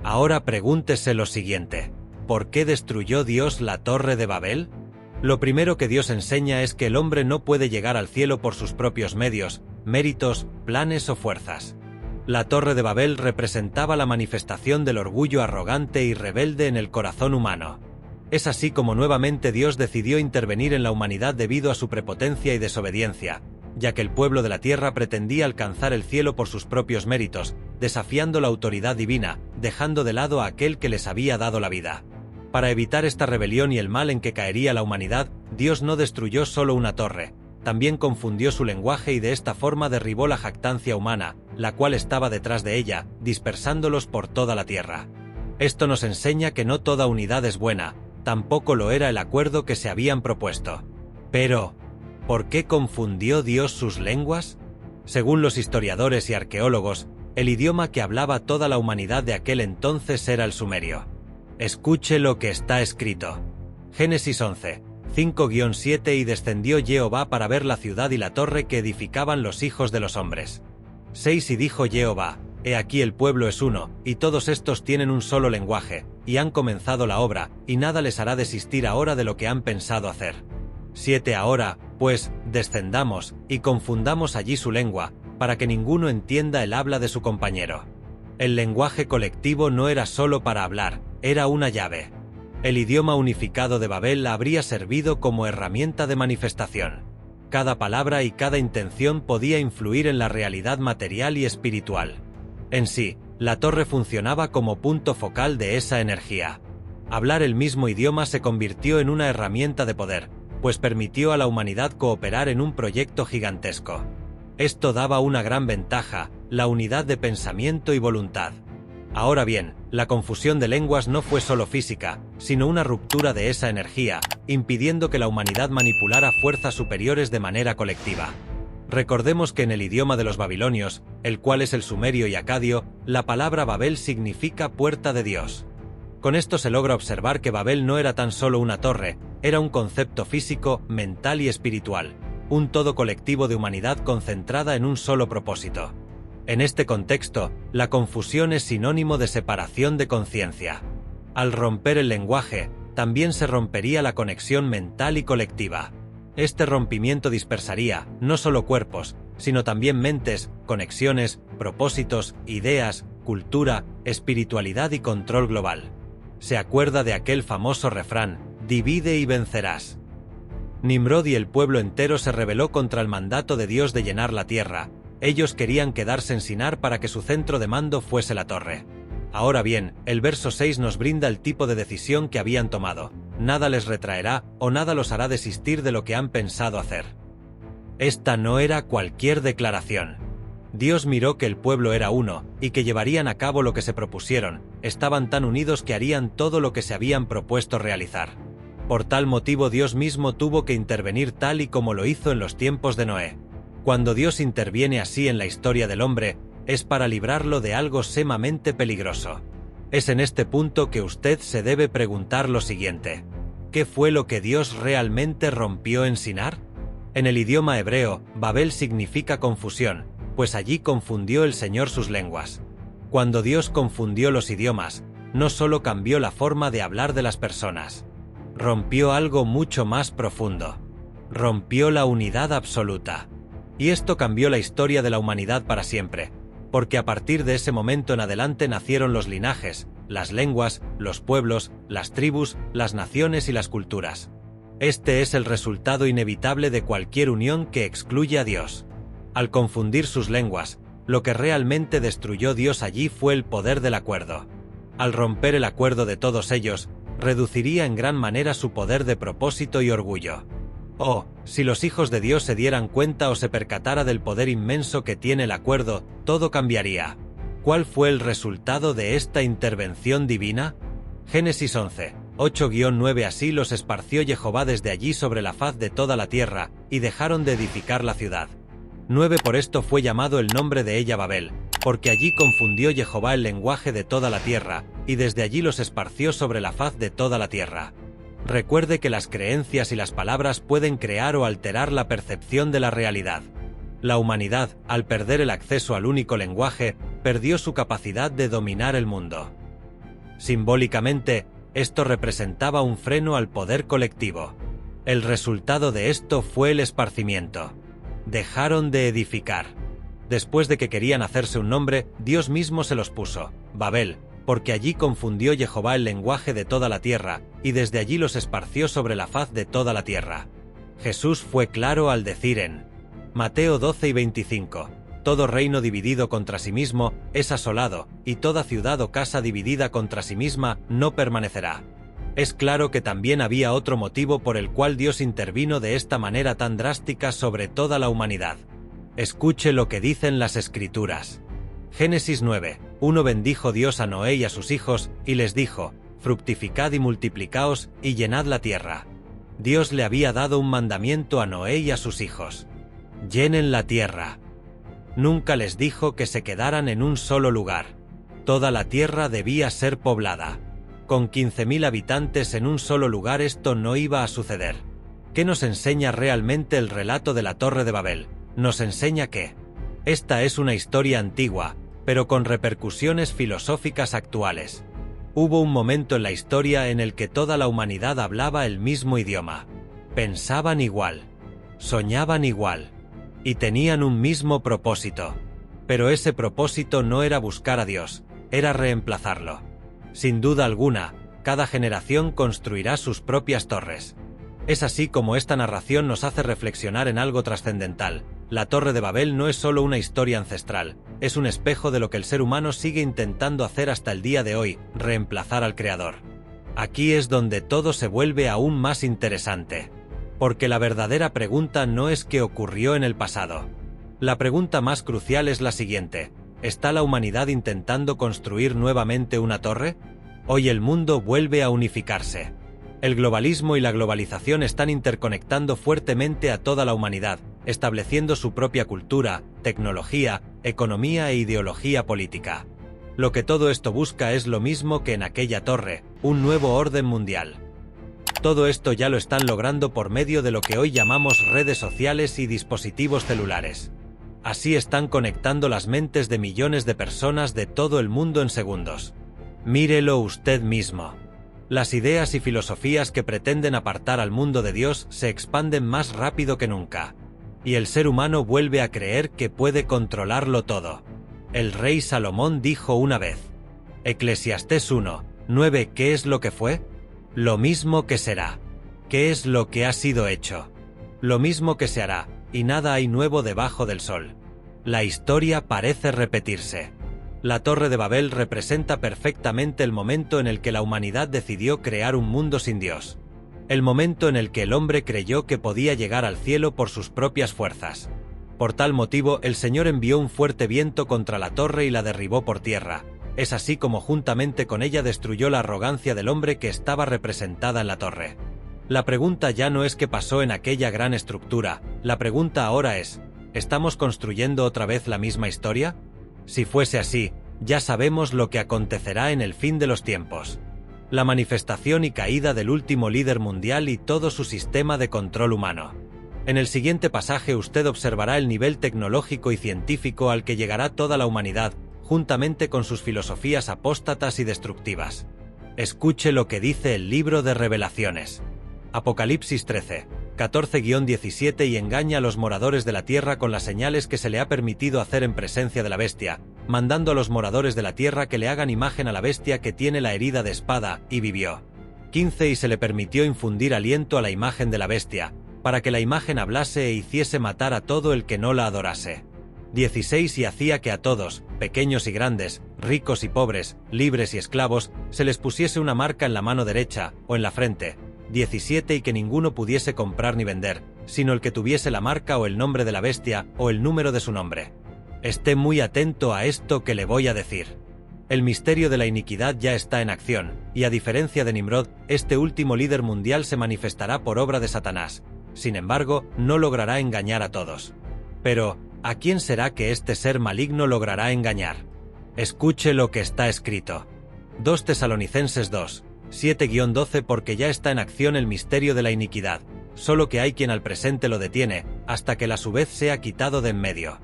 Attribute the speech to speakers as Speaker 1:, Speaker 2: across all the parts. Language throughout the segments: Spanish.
Speaker 1: Ahora pregúntese lo siguiente: ¿por qué destruyó Dios la Torre de Babel? Lo primero que Dios enseña es que el hombre no puede llegar al cielo por sus propios medios, méritos, planes o fuerzas. La Torre de Babel representaba la manifestación del orgullo arrogante y rebelde en el corazón humano. Es así como nuevamente Dios decidió intervenir en la humanidad debido a su prepotencia y desobediencia, ya que el pueblo de la tierra pretendía alcanzar el cielo por sus propios méritos, desafiando la autoridad divina, dejando de lado a aquel que les había dado la vida. Para evitar esta rebelión y el mal en que caería la humanidad, Dios no destruyó solo una torre, también confundió su lenguaje y de esta forma derribó la jactancia humana, la cual estaba detrás de ella, dispersándolos por toda la tierra. Esto nos enseña que no toda unidad es buena, tampoco lo era el acuerdo que se habían propuesto. Pero, ¿por qué confundió Dios sus lenguas? Según los historiadores y arqueólogos, el idioma que hablaba toda la humanidad de aquel entonces era el sumerio. Escuche lo que está escrito. Génesis 11, 5-7 Y descendió Jehová para ver la ciudad y la torre que edificaban los hijos de los hombres. 6 Y dijo Jehová: He aquí el pueblo es uno, y todos estos tienen un solo lenguaje, y han comenzado la obra, y nada les hará desistir ahora de lo que han pensado hacer. 7 Ahora, pues, descendamos, y confundamos allí su lengua, para que ninguno entienda el habla de su compañero. El lenguaje colectivo no era solo para hablar, era una llave. El idioma unificado de Babel habría servido como herramienta de manifestación. Cada palabra y cada intención podía influir en la realidad material y espiritual. En sí, la torre funcionaba como punto focal de esa energía. Hablar el mismo idioma se convirtió en una herramienta de poder, pues permitió a la humanidad cooperar en un proyecto gigantesco. Esto daba una gran ventaja: la unidad de pensamiento y voluntad. Ahora bien, la confusión de lenguas no fue solo física, sino una ruptura de esa energía, impidiendo que la humanidad manipulara fuerzas superiores de manera colectiva. Recordemos que en el idioma de los babilonios, el cual es el sumerio y acadio, la palabra Babel significa puerta de Dios. Con esto se logra observar que Babel no era tan solo una torre, era un concepto físico, mental y espiritual, un todo colectivo de humanidad concentrada en un solo propósito. En este contexto, la confusión es sinónimo de separación de conciencia. Al romper el lenguaje, también se rompería la conexión mental y colectiva. Este rompimiento dispersaría, no solo cuerpos, sino también mentes, conexiones, propósitos, ideas, cultura, espiritualidad y control global. Se acuerda de aquel famoso refrán: divide y vencerás. Nimrod y el pueblo entero se rebeló contra el mandato de Dios de llenar la tierra. Ellos querían quedarse en Sinar para que su centro de mando fuese la torre. Ahora bien, el verso 6 nos brinda el tipo de decisión que habían tomado: nada les retraerá o nada los hará desistir de lo que han pensado hacer. Esta no era cualquier declaración. Dios miró que el pueblo era uno, y que llevarían a cabo lo que se propusieron, estaban tan unidos que harían todo lo que se habían propuesto realizar. Por tal motivo Dios mismo tuvo que intervenir tal y como lo hizo en los tiempos de Noé. Cuando Dios interviene así en la historia del hombre, es para librarlo de algo sumamente peligroso. Es en este punto que usted se debe preguntar lo siguiente: ¿qué fue lo que Dios realmente rompió en Sinar? En el idioma hebreo, Babel significa confusión, pues allí confundió el Señor sus lenguas. Cuando Dios confundió los idiomas, no solo cambió la forma de hablar de las personas, rompió algo mucho más profundo. Rompió la unidad absoluta. Y esto cambió la historia de la humanidad para siempre, porque a partir de ese momento en adelante nacieron los linajes, las lenguas, los pueblos, las tribus, las naciones y las culturas. Este es el resultado inevitable de cualquier unión que excluye a Dios. Al confundir sus lenguas, lo que realmente destruyó Dios allí fue el poder del acuerdo. Al romper el acuerdo de todos ellos, reduciría en gran manera su poder de propósito y orgullo. Oh, si los hijos de Dios se dieran cuenta o se percatara del poder inmenso que tiene el acuerdo, todo cambiaría. ¿Cuál fue el resultado de esta intervención divina? Génesis 11, 8-9 Así los esparció Jehová desde allí sobre la faz de toda la tierra, y dejaron de edificar la ciudad. 9 Por esto fue llamado el nombre de ella Babel, porque allí confundió Jehová el lenguaje de toda la tierra, y desde allí los esparció sobre la faz de toda la tierra. Recuerde que las creencias y las palabras pueden crear o alterar la percepción de la realidad. La humanidad, al perder el acceso al único lenguaje, perdió su capacidad de dominar el mundo. Simbólicamente, esto representaba un freno al poder colectivo. El resultado de esto fue el esparcimiento. Dejaron de edificar. Después de que querían hacerse un nombre, Dios mismo se los puso, Babel, porque allí confundió Jehová el lenguaje de toda la tierra, y desde allí los esparció sobre la faz de toda la tierra. Jesús fue claro al decir en Mateo 12 y 25, todo reino dividido contra sí mismo es asolado, y toda ciudad o casa dividida contra sí misma no permanecerá. Es claro que también había otro motivo por el cual Dios intervino de esta manera tan drástica sobre toda la humanidad. Escuche lo que dicen las Escrituras. Génesis 9, 1 bendijo Dios a Noé y a sus hijos, y les dijo, fructificad y multiplicaos, y llenad la tierra. Dios le había dado un mandamiento a Noé y a sus hijos. Llenen la tierra. Nunca les dijo que se quedaran en un solo lugar. Toda la tierra debía ser poblada. Con 15.000 habitantes en un solo lugar esto no iba a suceder. ¿Qué nos enseña realmente el relato de la Torre de Babel? Nos enseña que esta es una historia antigua, pero con repercusiones filosóficas actuales. Hubo un momento en la historia en el que toda la humanidad hablaba el mismo idioma. Pensaban igual. Soñaban igual. Y tenían un mismo propósito. Pero ese propósito no era buscar a Dios, era reemplazarlo. Sin duda alguna, cada generación construirá sus propias torres. Es así como esta narración nos hace reflexionar en algo trascendental. La Torre de Babel no es solo una historia ancestral, es un espejo de lo que el ser humano sigue intentando hacer hasta el día de hoy, reemplazar al Creador. Aquí es donde todo se vuelve aún más interesante. Porque la verdadera pregunta no es qué ocurrió en el pasado. La pregunta más crucial es la siguiente: ¿está la humanidad intentando construir nuevamente una torre? Hoy el mundo vuelve a unificarse. El globalismo y la globalización están interconectando fuertemente a toda la humanidad, estableciendo su propia cultura, tecnología, economía e ideología política. Lo que todo esto busca es lo mismo que en aquella torre, un nuevo orden mundial. Todo esto ya lo están logrando por medio de lo que hoy llamamos redes sociales y dispositivos celulares. Así están conectando las mentes de millones de personas de todo el mundo en segundos. Mírelo usted mismo. Las ideas y filosofías que pretenden apartar al mundo de Dios se expanden más rápido que nunca. Y el ser humano vuelve a creer que puede controlarlo todo. El rey Salomón dijo una vez. Eclesiastés 1, 9, ¿qué es lo que fue? Lo mismo que será. ¿Qué es lo que ha sido hecho? Lo mismo que se hará, y nada hay nuevo debajo del sol. La historia parece repetirse. La Torre de Babel representa perfectamente el momento en el que la humanidad decidió crear un mundo sin Dios. El momento en el que el hombre creyó que podía llegar al cielo por sus propias fuerzas. Por tal motivo, el Señor envió un fuerte viento contra la torre y la derribó por tierra. Es así como juntamente con ella destruyó la arrogancia del hombre que estaba representada en la torre. La pregunta ya no es qué pasó en aquella gran estructura, la pregunta ahora es, ¿estamos construyendo otra vez la misma historia? Si fuese así, ya sabemos lo que acontecerá en el fin de los tiempos. La manifestación y caída del último líder mundial y todo su sistema de control humano. En el siguiente pasaje usted observará el nivel tecnológico y científico al que llegará toda la humanidad, juntamente con sus filosofías apóstatas y destructivas. Escuche lo que dice el libro de Revelaciones. Apocalipsis 13, 14-17 y engaña a los moradores de la tierra con las señales que se le ha permitido hacer en presencia de la bestia, mandando a los moradores de la tierra que le hagan imagen a la bestia que tiene la herida de espada, y vivió. 15 y se le permitió infundir aliento a la imagen de la bestia, para que la imagen hablase e hiciese matar a todo el que no la adorase. 16 y hacía que a todos, pequeños y grandes, ricos y pobres, libres y esclavos, se les pusiese una marca en la mano derecha, o en la frente. 17 y que ninguno pudiese comprar ni vender, sino el que tuviese la marca o el nombre de la bestia, o el número de su nombre. Esté muy atento a esto que le voy a decir. El misterio de la iniquidad ya está en acción, y a diferencia de Nimrod, este último líder mundial se manifestará por obra de Satanás. Sin embargo, no logrará engañar a todos. Pero, ¿a quién será que este ser maligno logrará engañar? Escuche lo que está escrito. 2 Tesalonicenses 2, 7-12 porque ya está en acción el misterio de la iniquidad, solo que hay quien al presente lo detiene, hasta que a su vez sea quitado de en medio.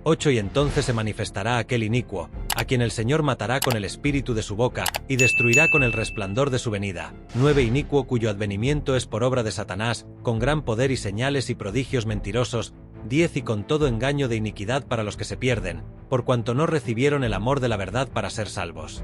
Speaker 1: 8. Y entonces se manifestará aquel inicuo, a quien el Señor matará con el espíritu de su boca, y destruirá con el resplandor de su venida. 9. Inicuo cuyo advenimiento es por obra de Satanás, con gran poder y señales y prodigios mentirosos. 10. Y con todo engaño de iniquidad para los que se pierden, por cuanto no recibieron el amor de la verdad para ser salvos.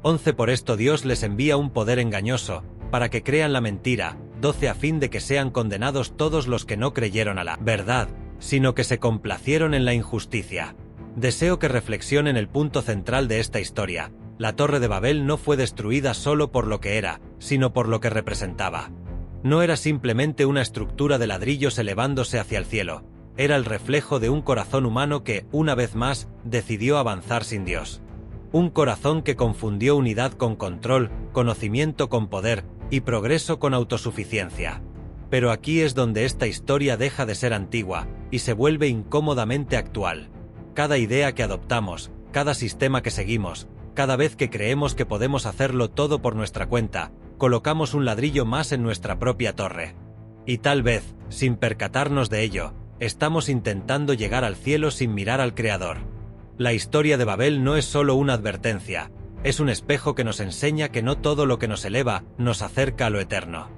Speaker 1: 11. Por esto Dios les envía un poder engañoso, para que crean la mentira. 12. A fin de que sean condenados todos los que no creyeron a la verdad, sino que se complacieron en la injusticia. Deseo que reflexionen el punto central de esta historia. La Torre de Babel no fue destruida solo por lo que era, sino por lo que representaba. No era simplemente una estructura de ladrillos elevándose hacia el cielo, era el reflejo de un corazón humano que, una vez más, decidió avanzar sin Dios. Un corazón que confundió unidad con control, conocimiento con poder, y progreso con autosuficiencia. Pero aquí es donde esta historia deja de ser antigua, y se vuelve incómodamente actual. Cada idea que adoptamos, cada sistema que seguimos, cada vez que creemos que podemos hacerlo todo por nuestra cuenta, colocamos un ladrillo más en nuestra propia torre. Y tal vez, sin percatarnos de ello, estamos intentando llegar al cielo sin mirar al Creador. La historia de Babel no es solo una advertencia, es un espejo que nos enseña que no todo lo que nos eleva nos acerca a lo eterno.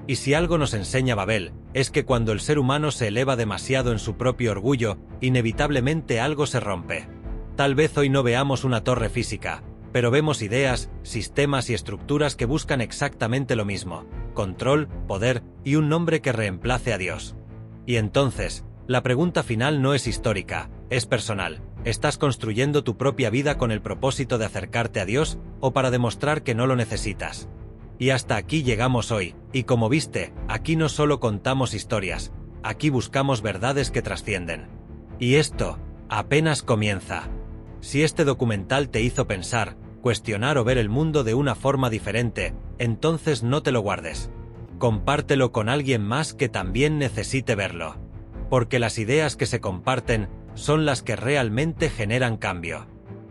Speaker 1: Y si algo nos enseña Babel, es que cuando el ser humano se eleva demasiado en su propio orgullo, inevitablemente algo se rompe. Tal vez hoy no veamos una torre física, pero vemos ideas, sistemas y estructuras que buscan exactamente lo mismo: control, poder y un nombre que reemplace a Dios. Y entonces, la pregunta final no es histórica, es personal. ¿Estás construyendo tu propia vida con el propósito de acercarte a Dios, o para demostrar que no lo necesitas? Y hasta aquí llegamos hoy, y como viste, aquí no solo contamos historias, aquí buscamos verdades que trascienden. Y esto, apenas comienza. Si este documental te hizo pensar, cuestionar o ver el mundo de una forma diferente, entonces no te lo guardes. Compártelo con alguien más que también necesite verlo. Porque las ideas que se comparten son las que realmente generan cambio.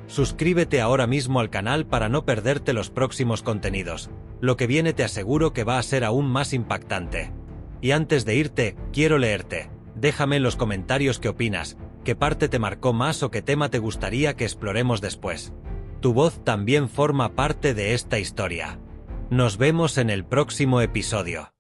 Speaker 1: Suscríbete ahora mismo al canal para no perderte los próximos contenidos. Lo que viene te aseguro que va a ser aún más impactante. Y antes de irte, quiero leerte. Déjame en los comentarios qué opinas, qué parte te marcó más o qué tema te gustaría que exploremos después. Tu voz también forma parte de esta historia. Nos vemos en el próximo episodio.